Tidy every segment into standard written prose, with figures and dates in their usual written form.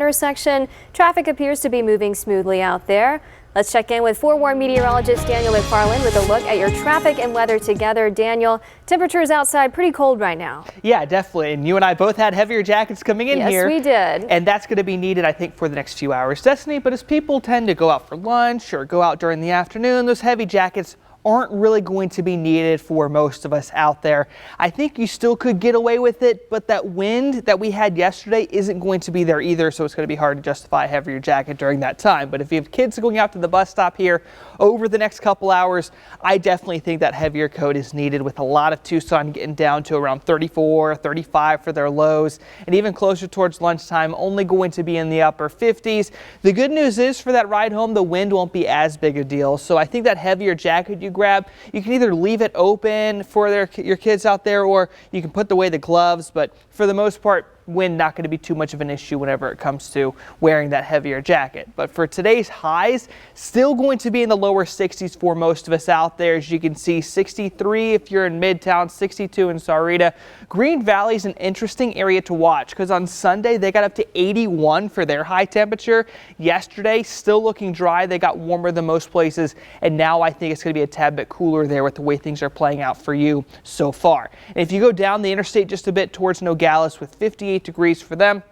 intersection. Traffic appears to be moving smoothly out there. Let's check in with forewarned meteorologist Daniel McFarland with a look at your traffic and weather together. Daniel, temperatures outside pretty cold right now. Yeah, definitely. And you and I both had heavier jackets coming in here. Yes, we did. And that's going to be needed, I think, for the next few hours, Destiny. But as people tend to go out for lunch or go out during the afternoon, those heavy jackets aren't really going to be needed for most of us out there. I think you still could get away with it, but that wind that we had yesterday isn't going to be there either, so it's going to be hard to justify a heavier jacket during that time. But if you have kids going out to the bus stop here over the next couple hours, I definitely think that heavier coat is needed, with a lot of Tucson getting down to around 34, 35 for their lows, and even closer towards lunchtime, only going to be in the upper 50s. The good news is for that ride home, the wind won't be as big a deal, so I think that heavier jacket you grab, you can either leave it open for your kids out there, or you can put away the gloves. But for the most part, wind not going to be too much of an issue whenever it comes to wearing that heavier jacket. But for today's highs, still going to be in the lower 60s for most of us out there. As you can see, 63 if you're in Midtown, 62 in Sahuarita. Green Valley is an interesting area to watch because on Sunday they got up to 81 for their high temperature. Yesterday, still looking dry. They got warmer than most places, and now I think it's going to be a tad bit cooler there with the way things are playing out for you so far. And if you go down the interstate just a bit towards Nogales, with 58 degrees for them,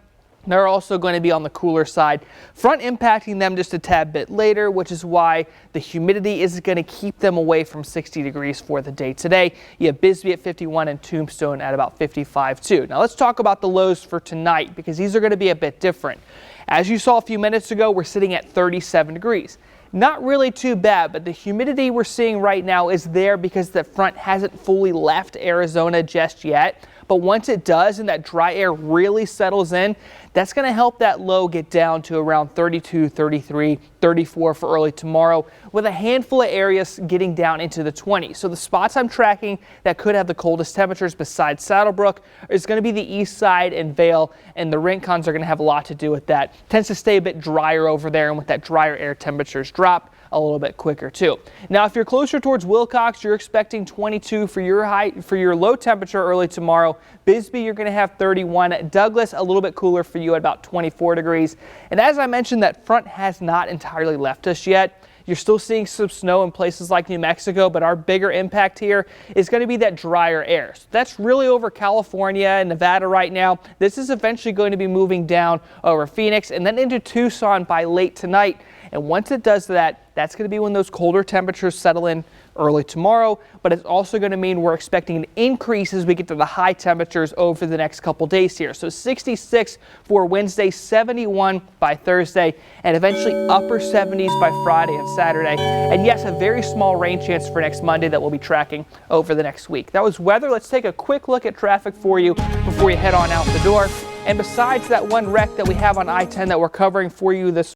they're also going to be on the cooler side. Front impacting them just a tad bit later, which is why the humidity is going to keep them away from 60 degrees for the day today. You have Bisbee at 51 and Tombstone at about 55 too. Now let's talk about the lows for tonight, because these are going to be a bit different. As you saw a few minutes ago, we're sitting at 37 degrees. Not really too bad, but the humidity we're seeing right now is there because the front hasn't fully left Arizona just yet. But once it does and that dry air really settles in, that's going to help that low get down to around 32, 33, 34 for early tomorrow, with a handful of areas getting down into the 20s. So the spots I'm tracking that could have the coldest temperatures besides Saddlebrook is going to be the east side and Vail, and the Rincons are going to have a lot to do with that. Tends to stay a bit drier over there, and with that drier air, temperatures drop a little bit quicker too. Now, if you're closer towards Wilcox, you're expecting 22 for your low temperature early tomorrow. Bisbee, you're going to have 31. Douglas, a little bit cooler for you at about 24 degrees. And as I mentioned, that front has not entirely left us yet. You're still seeing some snow in places like New Mexico, but our bigger impact here is going to be that drier air. So that's really over California and Nevada right now. This is eventually going to be moving down over Phoenix and then into Tucson by late tonight. And once it does that, that's going to be when those colder temperatures settle in early tomorrow. But it's also going to mean we're expecting an increase as we get to the high temperatures over the next couple days here. So 66 for Wednesday, 71 by Thursday, and eventually upper 70s by Friday and Saturday. And yes, a very small rain chance for next Monday that we'll be tracking over the next week. That was weather. Let's take a quick look at traffic for you before you head on out the door. And besides that one wreck that we have on I-10 that we're covering for you this